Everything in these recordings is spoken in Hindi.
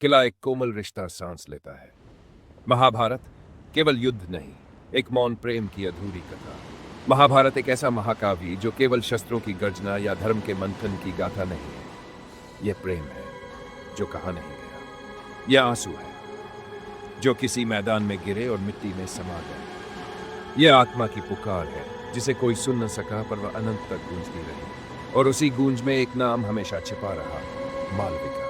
किला एक कोमल रिश्ता सांस लेता है। महाभारत केवल युद्ध नहीं, एक मौन प्रेम की अधूरी कथा। महाभारत एक ऐसा महाकाव्य जो केवल शस्त्रों की गर्जना या धर्म के मंथन की गाथा नहीं है। यह प्रेम है जो कहा नहीं गया। यह आंसू है जो किसी मैदान में गिरे और मिट्टी में समा गए। यह आत्मा की पुकार है जिसे कोई सुन न सका, पर वह अनंत तक गूंजती रही। और उसी गूंज में एक नाम हमेशा छिपा रहा, मालविका।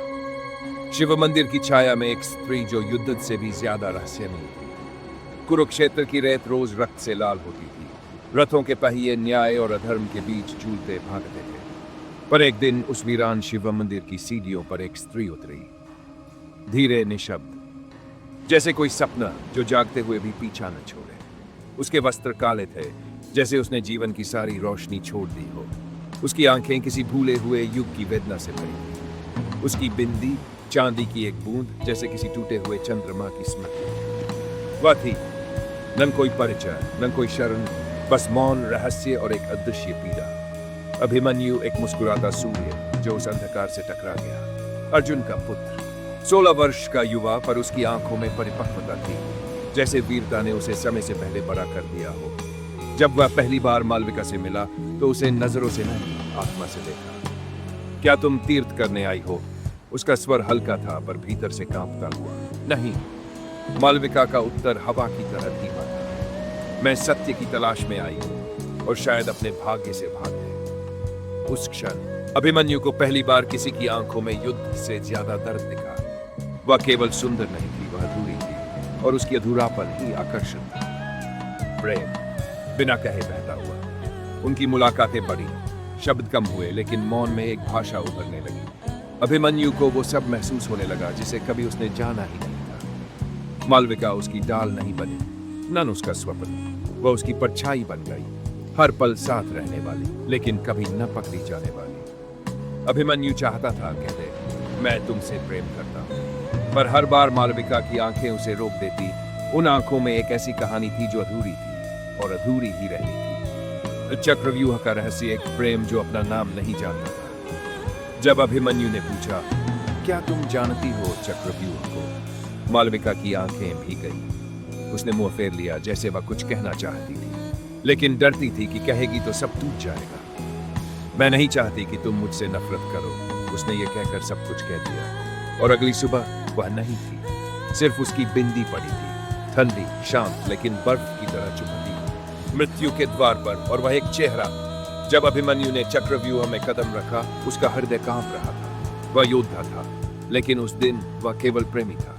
शिव मंदिर की छाया में एक स्त्री जो युद्ध से भी ज्यादा रहस्यमयी थी। कुरुक्षेत्र की रेत रोज रक्त से लाल होती थी। रथों के पहिए न्याय और अधर्म के बीच झूलते भागते थे। पर एक दिन उस वीरान शिव मंदिर की सीढ़ियों पर एक स्त्री उतरी, धीरे निशब्द, जैसे कोई सपना जो जागते हुए भी पीछा न छोड़े। उसके वस्त्र काले थे, जैसे उसने जीवन की सारी रोशनी छोड़ दी हो। उसकी आंखें किसी भूले हुए युग की वेदना से भरी थी। उसकी बिंदी चांदी की एक बूंद, जैसे किसी टूटे हुए चंद्रमा की स्मृति। वह थी न कोई परिचय, न कोई शरण, बस मौन रहस्य और एक अदृश्य पीड़ा। अभिमन्यु एक मुस्कुराता सूर्य जो उस अंधकार से टकरा गया। अर्जुन का पुत्र, 16 वर्ष का युवा, पर उसकी आंखों में परिपक्वता थी, जैसे वीरता ने उसे समय से पहले बड़ा कर दिया हो। जब वह पहली बार मालविका से मिला तो उसे नजरों से नहीं, आत्मा से देखा। क्या तुम तीर्थ करने आई हो? उसका स्वर हल्का था पर भीतर से कांपता हुआ। नहीं, मालविका का उत्तर हवा की तरह धीमा था। मैं सत्य की तलाश में आई हूं और शायद अपने भाग्य से भागने। उस क्षण अभिमन्यु को पहली बार किसी की आंखों में युद्ध से ज्यादा दर्द दिखा। वह केवल सुंदर नहीं थी, वह अधूरी थी, और उसकी अधूरापन ही आकर्षण था। प्रेम बिना कहे बहता हुआ। उनकी मुलाकातें बढ़ी, शब्द कम हुए, लेकिन मौन में एक भाषा उभरने लगी। अभिमन्यु को वो सब महसूस होने लगा जिसे कभी उसने जाना ही नहीं था। मालविका उसकी डाल नहीं बनी, न उसका स्वप्न। वह उसकी परछाई बन गई, हर पल साथ रहने वाली, लेकिन कभी न पकड़ी जाने वाली। अभिमन्यु चाहता था कह दे, मैं तुमसे प्रेम करता हूं, पर हर बार मालविका की आंखें उसे रोक देती। उन आंखों में एक ऐसी कहानी थी जो अधूरी थी और अधूरी ही रहनी थी। चक्रव्यूह का रहस्य, एक प्रेम जो अपना नाम नहीं जानता था। जब अभिमन्यु ने पूछा, क्या तुम जानती हो चक्रव्यूह को? मालविका की आंखें भीग गई। उसने मुंह फेर लिया, जैसे वह कुछ कहना चाहती थी, लेकिन डरती थी कि कहेगी तो सब टूट जाएगा। मैं नहीं चाहती कि तुम मुझसे नफरत करो, उसने ये कहकर सब कुछ कह दिया। और अगली सुबह वह नहीं थी, सिर्फ उसकी बिंदी पड़ी थी, ठंडी, शांत, लेकिन बर्फ की तरह चुभती, मृत्यु के द्वार पर। और वह एक चेहरा। जब अभिमन्यु ने चक्रव्यूह में कदम रखा, उसका हृदय कांप रहा था। वह योद्धा था, लेकिन उस दिन वह केवल प्रेमी था।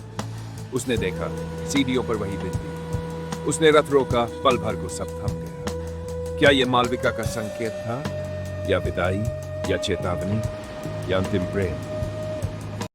उसने देखा, सीढ़ियों पर वही बिंदी। उसने रथ रोका, पल भर को सब थम गया। क्या यह मालविका का संकेत था, या विदाई, या चेतावनी, या अंतिम प्रेम?